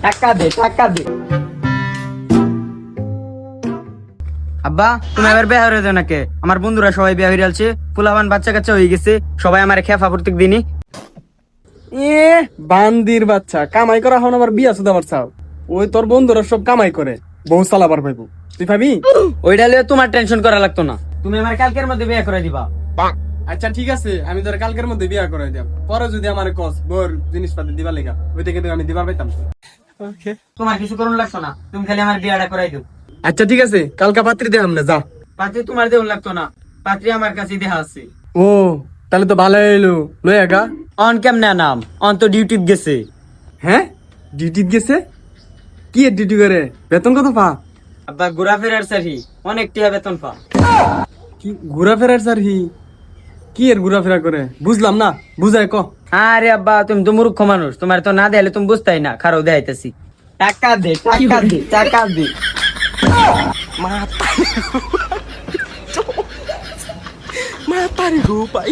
টাকা দে টাকা দে। আব্বা তুমি এবার বিয়ে হয়ে যাও নাকি? আমার বন্ধুরা সবাই বিয়ে হয়ে যাচ্ছে, পোলাপান বাচ্চা কাচ্চা হয়ে গেছে, সবাই আমার খেফা প্রত্যেক দিনই। এ বান্দির বাচ্চা, কামাই করা হন আবার বিয়া সুদা বাচ্চা। ওই তোর বন্ধুরা সব কামাই করে, বহু চালাবার পাইবো, তুই ভাবি? ওইটা লিয়ে তোমার টেনশন করা লাগতো না, তুমি আমার কালকের মধ্যে বিয়ে করে দিবা। আচ্ছা ঠিক আছে, আমি তোর কালকের মধ্যে বিয়া করে দিলাম। পরে যদি আমার কস বোর জিনিসপাতি দিবার লেগা, ওইটা কিন্তু আমি দিবার পাইতাম। তোমার কিছু করুন লাগতো না, তুমি খালি আমার বিয়েটা করাই দিও। আচ্ছা ঠিক আছে, কালকা পাত্রী দেখাম না, যা। পাত্রী তোমার দেউন লাগতো না, পাত্রী আমার কাছে দেখা আছে। ও তাহলে তো ভালো এলো, লই আগা। অন কেমনে নাম, অন তো ডিউটি গেছে। হ্যাঁ ডিউটি গেছে? কি এর ডিউটি করে? বেতন কত পা? আব্বা ঘোরাফেরার সারি অনেক টিয়া বেতন পা। কি ঘোরাফেরার স্যার? কি এর ঘোরাফেরা করে বুঝলাম না, বুঝায় ক। আরে আব্বা তুমি তো মূর্খ মানুষ, তোমার তো না দেখালে তুমি বুঝতাই না, খারাপ দেখাইতেছি। টাকা দে টাকা দে টাকা দে। মাতারি গো পাই।